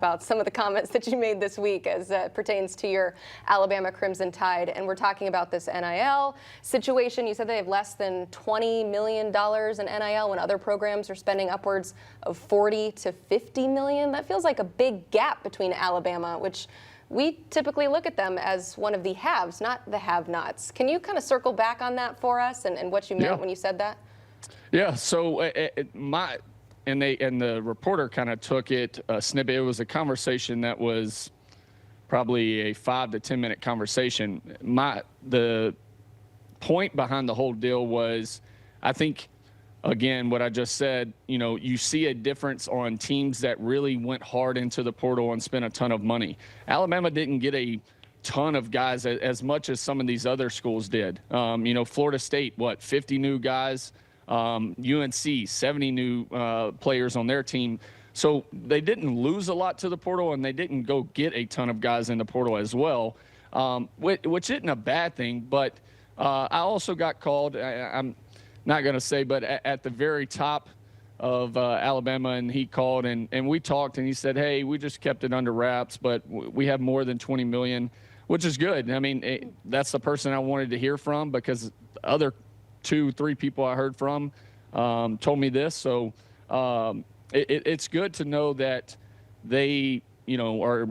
about some of the comments that you made this week as pertains to your Alabama Crimson Tide. And we're talking about this NIL situation. You said they have less than $20 million in NIL when other programs are spending upwards of $40 to $50 million. That feels like a big gap between Alabama, which we typically look at them as one of the haves, not the have-nots. Can you kind of circle back on that for us and what you meant when you said that? Yeah, so and the reporter kind of took it a snippet. It was a conversation that was probably a 5 to 10 minute conversation. The point behind the whole deal was, I think, again, what I just said, you see a difference on teams that really went hard into the portal and spent a ton of money. Alabama didn't get a ton of guys as much as some of these other schools did. Florida State, 50 new guys. UNC, 70 new players on their team. So they didn't lose a lot to the portal, and they didn't go get a ton of guys in the portal as well, which isn't a bad thing. But I also got called, I'm not going to say, but at the very top of Alabama, and he called, and we talked, and he said, hey, we just kept it under wraps, but we have more than $20 million, which is good. I mean, that's the person I wanted to hear from, because other 2-3 people I heard from told me this. So it's good to know that they, are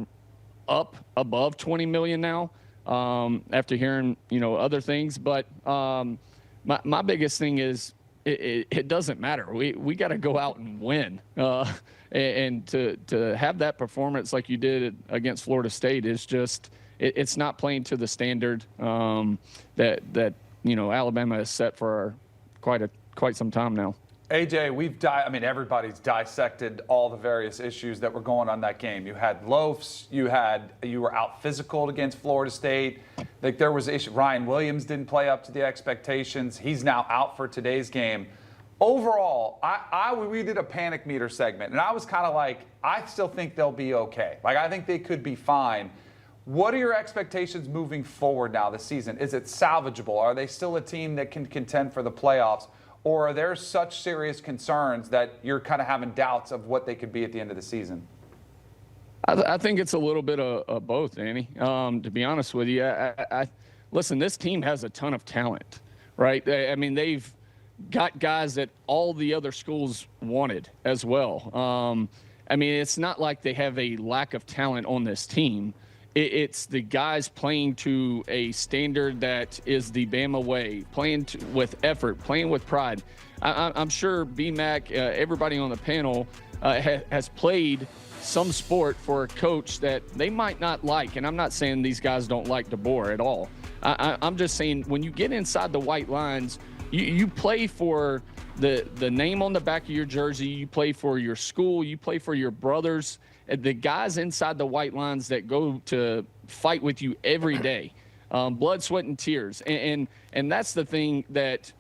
up above 20 million now after hearing, other things. But my biggest thing is it doesn't matter. We got to go out and win. And to have that performance like you did against Florida State is just, it's not playing to the standard that Alabama has set for quite some time now. AJ, everybody's dissected all the various issues that were going on in that game. You had loafs, you were out physical against Florida State. Like, there was issue. Ryan Williams didn't play up to the expectations. He's now out for today's game. Overall, we did a panic meter segment, and I was kind of like, I still think they'll be okay. Like, I think they could be fine. What are your expectations moving forward now this season? Is it salvageable? Are they still a team that can contend for the playoffs? Or are there such serious concerns that you're kind of having doubts of what they could be at the end of the season? I think it's a little bit of both, Annie, to be honest with you. Listen, this team has a ton of talent, right? They've got guys that all the other schools wanted as well. It's not like they have a lack of talent on this team. It's the guys playing to a standard that is the Bama way, playing with effort, playing with pride. I'm sure BMAC, everybody on the panel, has played some sport for a coach that they might not like. And I'm not saying these guys don't like DeBoer at all. I'm just saying when you get inside the white lines, you play for the name on the back of your jersey, you play for your school, you play for your brothers. The guys inside the white lines that go to fight with you every day, blood, sweat, and tears. And that's the thing that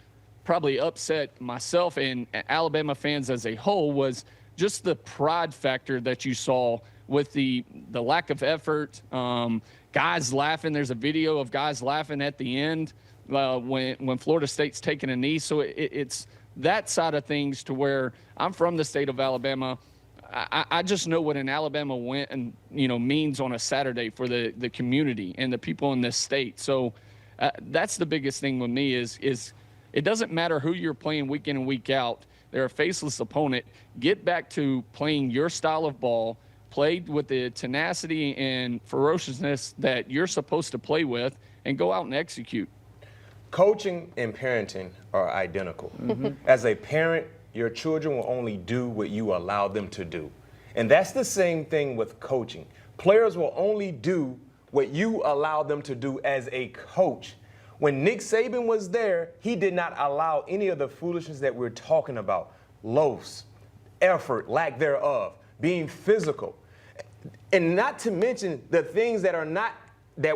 probably upset myself and Alabama fans as a whole, was just the pride factor that you saw with the lack of effort, guys laughing. There's a video of guys laughing at the end when Florida State's taking a knee. So it's that side of things, to where I'm from the state of Alabama. I just know what an Alabama win and means on a Saturday for the community and the people in this state. So that's the biggest thing with me is it doesn't matter who you're playing week in and week out. They're a faceless opponent. Get back to playing your style of ball, played with the tenacity and ferociousness that you're supposed to play with, and go out and execute. Coaching and parenting are identical. Mm-hmm. As a parent, your children will only do what you allow them to do. And that's the same thing with coaching. Players will only do what you allow them to do as a coach. When Nick Saban was there, he did not allow any of the foolishness that we're talking about. Loafs, effort, lack thereof, being physical. And not to mention the things that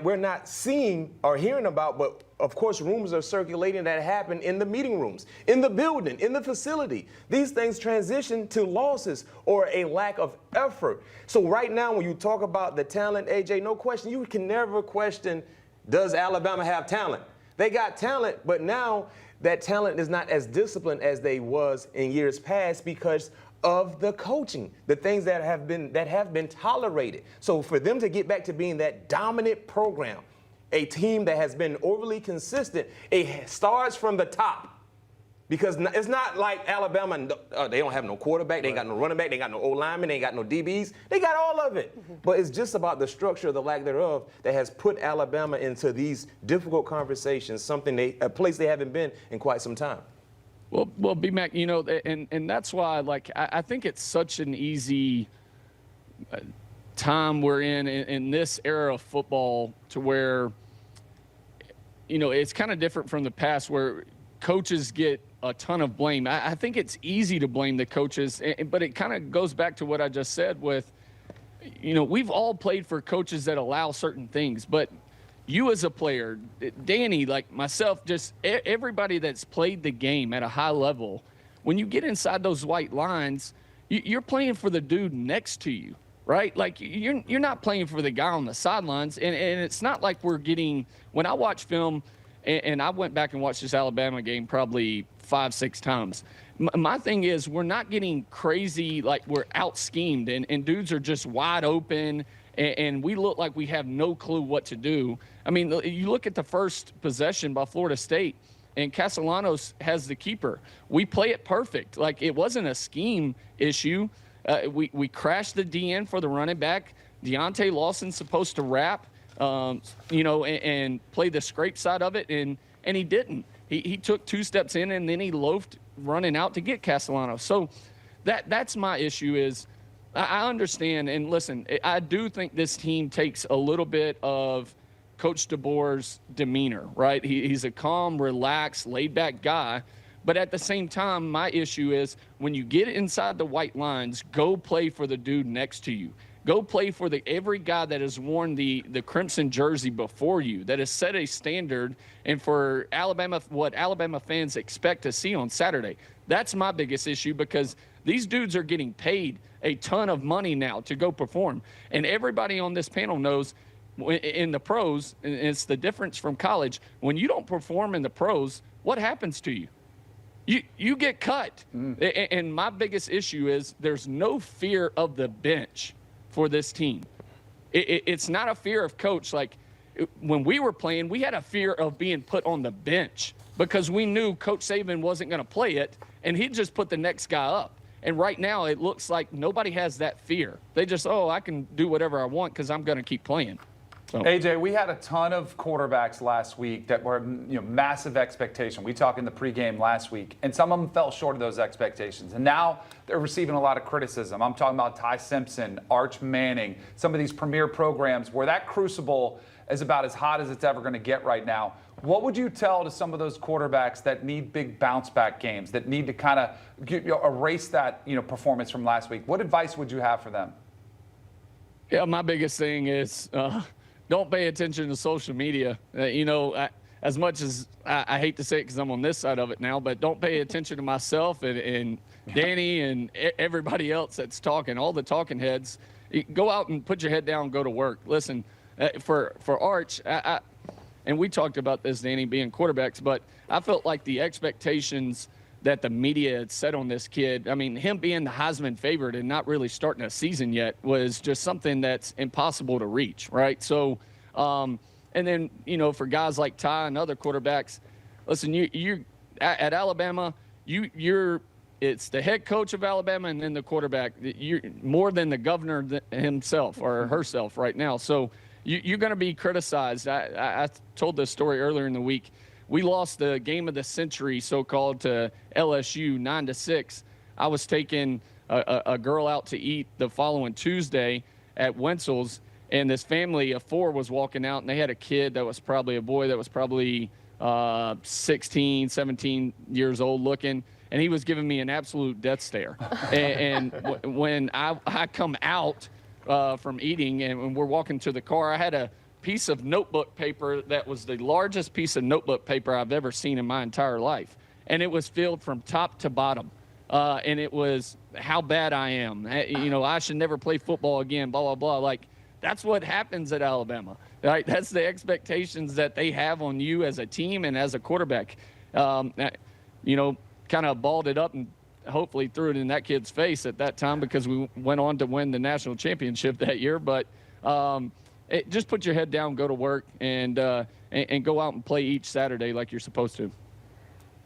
we're not seeing or hearing about, but of course rumors are circulating that happen in the meeting rooms, in the building, in the facility. These things transition to losses or a lack of effort. So right now, when you talk about the talent, AJ, no question, you can never question, does Alabama have talent? They got talent, but now that talent is not as disciplined as they was in years past because of the coaching, the things that have been tolerated. So for them to get back to being that dominant program, a team that has been overly consistent, it starts from the top. Because it's not like Alabama, they don't have no quarterback, they ain't got no running back, they ain't got no O-lineman, they ain't got no DBs. They got all of it. But it's just about the structure, the lack thereof, that has put Alabama into these difficult conversations, a place they haven't been in quite some time. Well, B-Mac, you know, and that's why, like, I think it's such an easy time we're in this era of football to where, you know, it's kind of different from the past where coaches get a ton of blame. I think it's easy to blame the coaches, but it kind of goes back to what I just said with, you know, we've all played for coaches that allow certain things, but you as a player, Danny, like myself, just everybody that's played the game at a high level, when you get inside those white lines, you're playing for the dude next to you, right? Like you're not playing for the guy on the sidelines, and it's not like we're getting, when I watch film, and I went back and watched this Alabama game probably 5-6 times. My thing is we're not getting crazy, like we're out-schemed, and dudes are just wide open, and we look like we have no clue what to do. I mean, you look at the first possession by Florida State, and Castellanos has the keeper. We play it perfect. Like, it wasn't a scheme issue. We crashed the DN for the running back. Deontay Lawson's supposed to wrap. You know, and play the scrape side of it, and he didn't. He took 2 steps in, and then he loafed running out to get Castellanos. So that's my issue is I understand, and listen, I do think this team takes a little bit of Coach DeBoer's demeanor, right? He's a calm, relaxed, laid-back guy. But at the same time, my issue is when you get inside the white lines, go play for the dude next to you. Go play for every guy that has worn the crimson jersey before you, that has set a standard, and for Alabama, what Alabama fans expect to see on Saturday. That's my biggest issue, because these dudes are getting paid a ton of money now to go perform. And everybody on this panel knows in the pros, and it's the difference from college, when you don't perform in the pros, what happens to you? You get cut. And my biggest issue is there's no fear of the bench for this team. It's not a fear of coach. Like when we were playing, we had a fear of being put on the bench because we knew Coach Saban wasn't going to play it, and he'd just put the next guy up. And right now it looks like nobody has that fear. They just, I can do whatever I want because I'm going to keep playing. So. AJ, we had a ton of quarterbacks last week that were, massive expectation. We talked in the pregame last week, and some of them fell short of those expectations. And now they're receiving a lot of criticism. I'm talking about Ty Simpson, Arch Manning, some of these premier programs where that crucible is about as hot as it's ever going to get right now. What would you tell to some of those quarterbacks that need big bounce-back games, that need to kind of erase that performance from last week? What advice would you have for them? Yeah, my biggest thing is don't pay attention to social media. As much as I hate to say it because I'm on this side of it now, but don't pay attention to myself and Danny and everybody else that's talking, all the talking heads. Go out and put your head down and go to work. Listen, for Arch, and we talked about this, Danny, being quarterbacks, but I felt like the expectations that the media had set on this kid, I mean, him being the Heisman favorite and not really starting a season yet was just something that's impossible to reach, right? So, and then, for guys like Ty and other quarterbacks, listen, you at Alabama, it's the head coach of Alabama and then the quarterback. You're more than the governor himself or herself right now. So you're going to be criticized. I told this story earlier in the week. We lost the game of the century, so-called, to LSU 9-6. I was taking a girl out to eat the following Tuesday at Wenzel's, and this family of 4 was walking out, and they had a kid that was probably a boy that was probably 16, 17 years old looking, and he was giving me an absolute death stare. and when I come out from eating and we're walking to the car, I had a piece of notebook paper that was the largest piece of notebook paper I've ever seen in my entire life. And it was filled from top to bottom. And it was how bad I am. I should never play football again, blah, blah, blah. Like, that's what happens at Alabama, right? That's the expectations that they have on you as a team and as a quarterback. Kind of balled it up and hopefully threw it in that kid's face at that time because we went on to win the national championship that year. But just put your head down, go to work, and go out and play each Saturday like you're supposed to.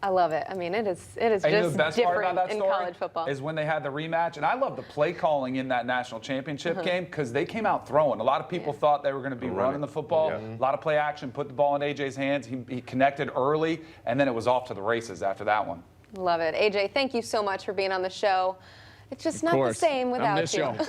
I love it. I mean, it is And you know just the best part different about that in story college football. is when they had the rematch, and I love the play calling in that national championship game because they came out throwing. A lot of people thought they were going to be running the football. Yeah. A lot of play action, put the ball in AJ's hands. He connected early, and then it was off to the races after that one. Love it. AJ, thank you so much for being on the show. It's just not the same I without miss you. y'all.